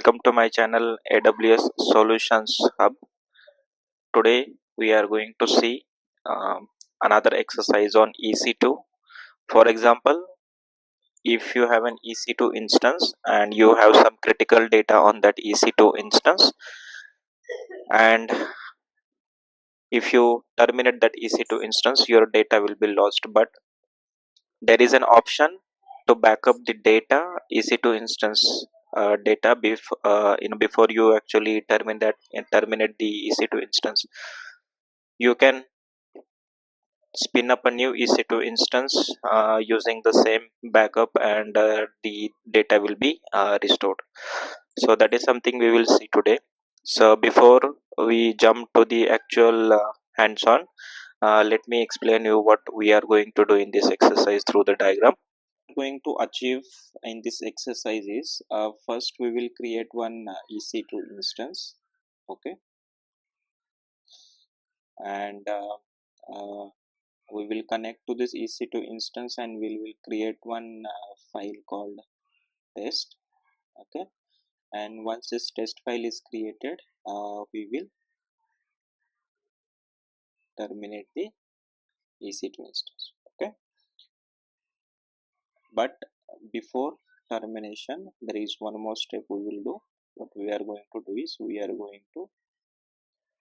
welcome to my channel AWS Solutions Hub. Today we are going to see another exercise on EC2. For example, if you have an EC2 instance and you have some critical data on that EC2 instance, and if you terminate that EC2 instance, your data will be lost. But there is an option to backup the data EC2 instance data before you actually terminate the EC2 instance. You can spin up a new EC2 instance using the same backup, and the data will be restored. So that is something we will see today. So before we jump to the actual hands-on, let me explain you what we are going to do in this exercise through the diagram. Going to achieve in this exercise is first we will create one EC2 instance, okay, and we will connect to this EC2 instance and we will create one file called test, okay, and once this test file is created, we will terminate the EC2 instance, okay. But before termination, there is one more step we will do. What we are going to do is we are going to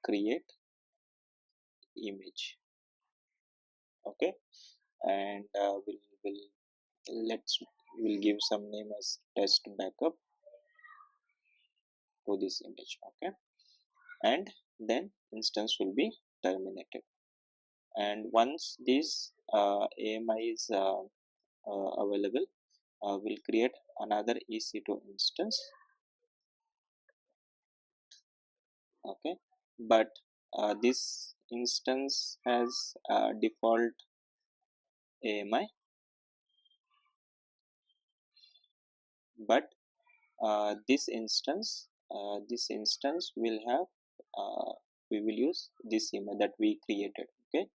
create image, okay, and we'll give some name as test backup to this image, okay, and then instance will be terminated. And once this AMI is available, we'll create another EC2 instance, okay, but this instance has default AMI, but this instance will have we will use this image that we created, okay.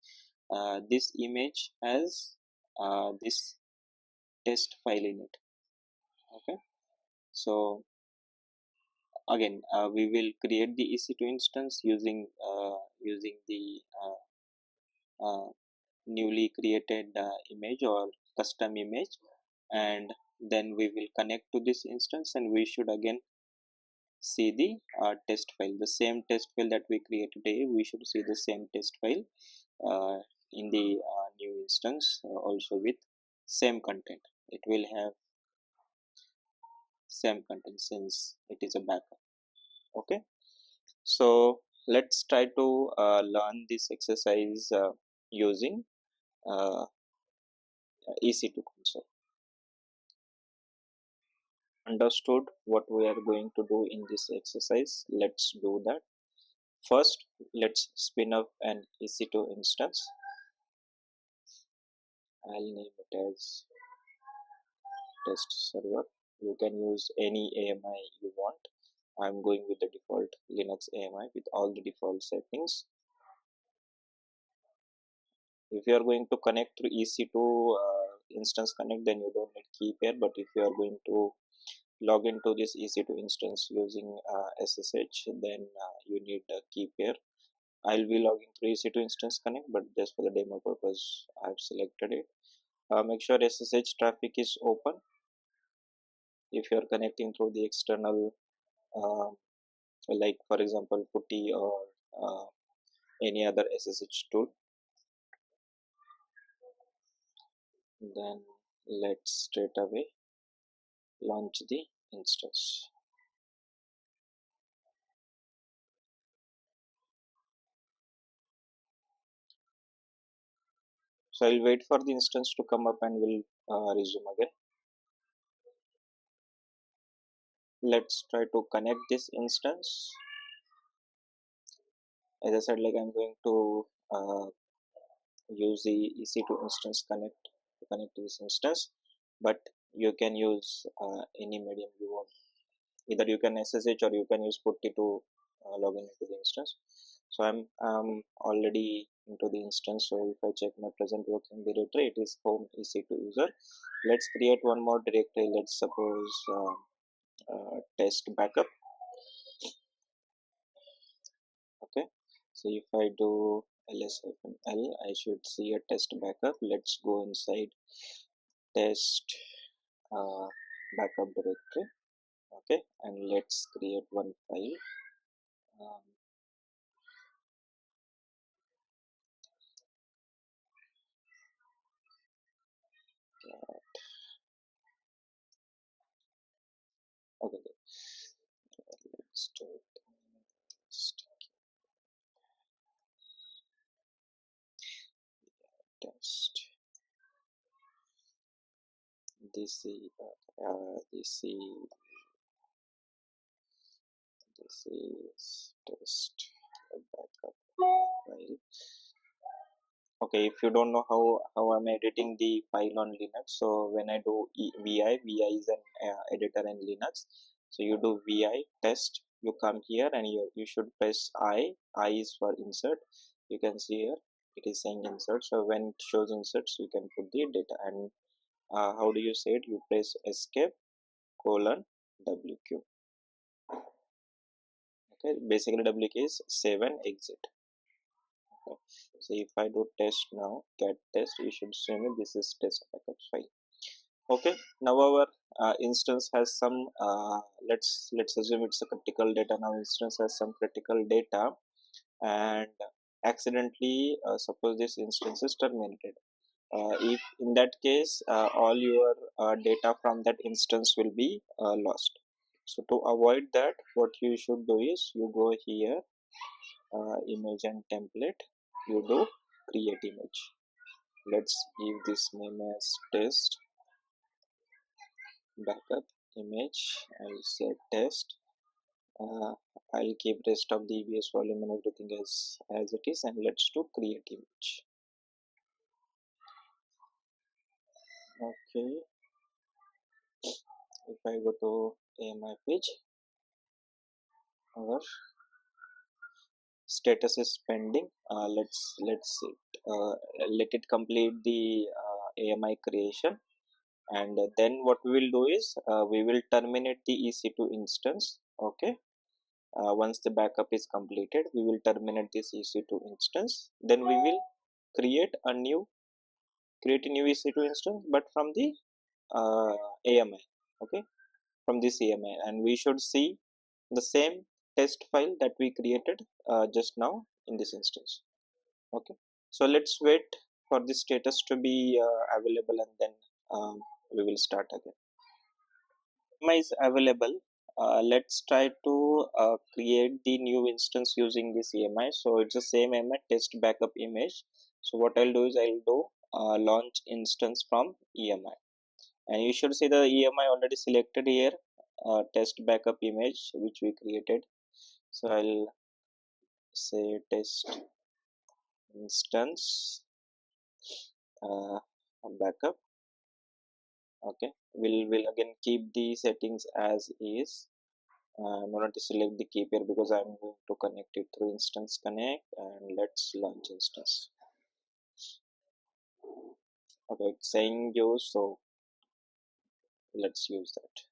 This image has this test file in it, okay. So again we will create the EC2 instance using the newly created image or custom image, and then we will connect to this instance and we should again see the test file, the same test file that we created today. We should see the same test file in the new instance, also with same content. It will have same content since it is a backup, okay. So let's try to learn this exercise using EC2 console. Understood what we are going to do in this exercise? Let's do that. First, let's spin up an EC2 instance. I'll name it as test server. You can use any AMI you want. I'm going with the default Linux AMI with all the default settings. If you are going to connect through EC2 instance connect, then you don't need key pair, but if you are going to log into this EC2 instance using SSH, then you need a key pair. I'll be logging through EC2 instance connect, but just for the demo purpose I've selected it. Make sure SSH traffic is open if you are connecting through the external like for example Putty or any other SSH tool. Then let's straight away launch the instance. So I'll wait for the instance to come up and we'll resume again. Let's try to connect this instance. As I said, like I'm going to use the EC2 instance connect to connect to this instance, but you can use any medium you want. Either you can SSH or you can use Putty to log in into the instance. So I'm already into the instance. So if I check my present working directory, it is home EC2 user. Let's create one more directory. Let's suppose test backup. So if I do ls-l, I should see a test backup. Let's go inside test uh, backup directory. Okay, and let's create one file. um, okay, let's do test this is this is this is test backup file. Okay, if you don't know how I'm editing the file on Linux, so when I do vi is an editor in Linux. So you do vi test, you come here and you should press I is for insert. You can see here it is saying insert, so when it shows inserts you can put the data. And how do you say it? You press escape colon wq. Okay, basically wk is save and exit. Okay. So if I do test now, get test, you should see me this is test backup file. Okay, now our instance has some let's assume it's a critical data. Now instance has some critical data, and accidentally suppose this instance is terminated. If in that case all your data from that instance will be lost. So to avoid that, what you should do is you go here, image and template, you do create image. Let's give this name as test backup image. I'll say test. uh, I'll keep rest of the EBS volume and everything as it is, and let's do create image. Okay, if I go to AMI page, our status is pending. Uh, let it complete the AMI creation, and then what we will do is we will terminate the EC2 instance. Okay, once the backup is completed, we will terminate this EC2 instance. Then we will create a new EC2 instance, but from the AMI. Okay, from this AMI, and we should see the same test file that we created just now in this instance. Okay, so let's wait for the status to be available, and then we will start again. EMI is available. Let's try to create the new instance using this EMI. So it's the same EMI test backup image. So what I'll do is I'll do launch instance from EMI, and you should see the EMI already selected here, test backup image which we created. So I'll say test instance uh, backup. Okay, we'll again keep the settings as is. I'm going to select the keep here because I'm going to connect it through instance connect, and let's launch instance. Okay, it's saying use, so let's use that.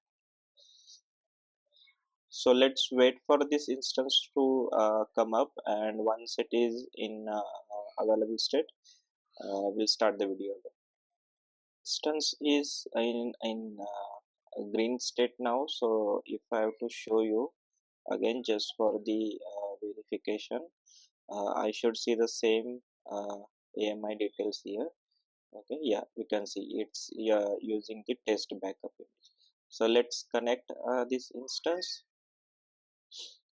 So let's wait for this instance to come up, and once it is in available state, we'll start the video again. Instance is in green state now. So if I have to show you again just for the verification, I should see the same AMI details here. Okay, yeah, we can see it's using the test backup image. So let's connect this instance,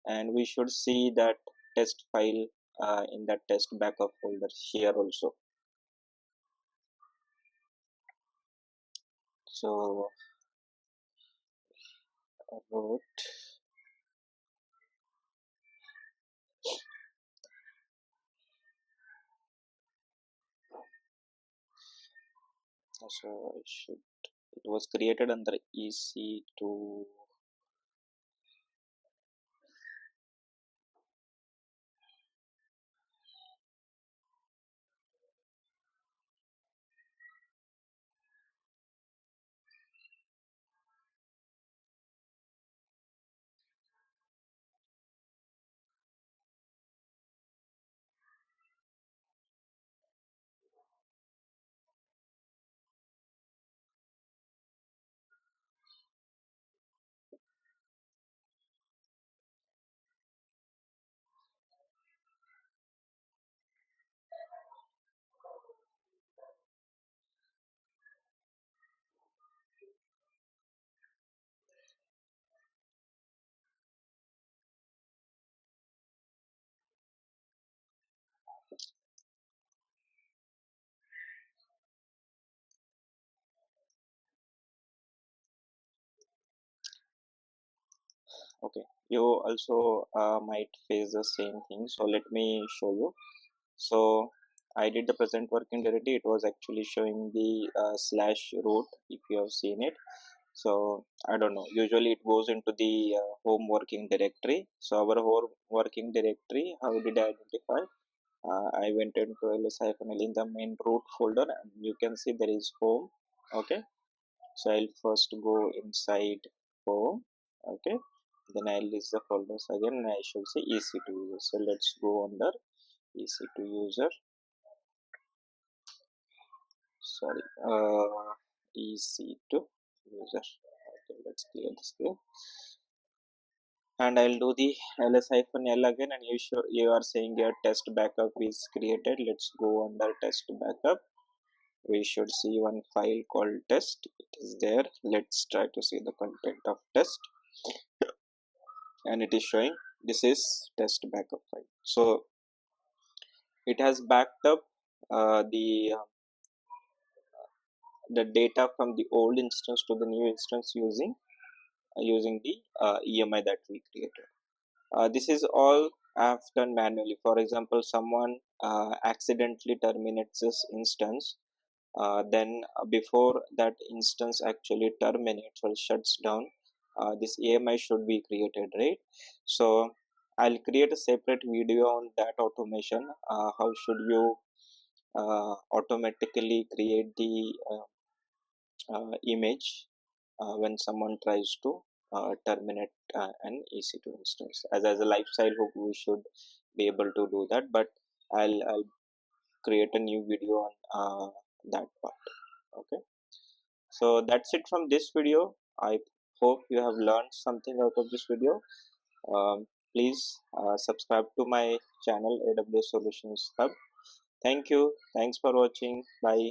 and we should see that test file in that test backup folder here also. So root, so I should, it was created under EC2. Okay, you also might face the same thing, so let me show you. So I did the present working directory. It was actually showing the slash root, if you have seen it. So I don't know, usually it goes into the home working directory. So our home working directory, how did I identify? I went into ls-l in the main root folder, and you can see there is home. Okay, so I'll first go inside home. Okay, then I'll list the folders again, and I should say EC2 user. So let's go under EC2 user. Sorry, EC2 user. Okay, let's clear the screen, and I'll do the ls-l again, and you are saying your test backup is created. Let's go under test backup. We should see one file called test. It is there. Let's try to see the content of test, and it is showing this is test backup file. So it has backed up the data from the old instance to the new instance using the EMI that we created. This is all I've done manually. For example, someone accidentally terminates this instance, then before that instance actually terminates or shuts down, this AMI should be created, right? So I'll create a separate video on that automation. How should you automatically create the image when someone tries to terminate an EC2 instance. As a lifestyle hook, we should be able to do that, but I'll create a new video on that part. Okay, so that's it from this video. I hope you have learned something out of this video. Please subscribe to my channel, AWS Solutions Hub. Thank you. Thanks for watching. Bye.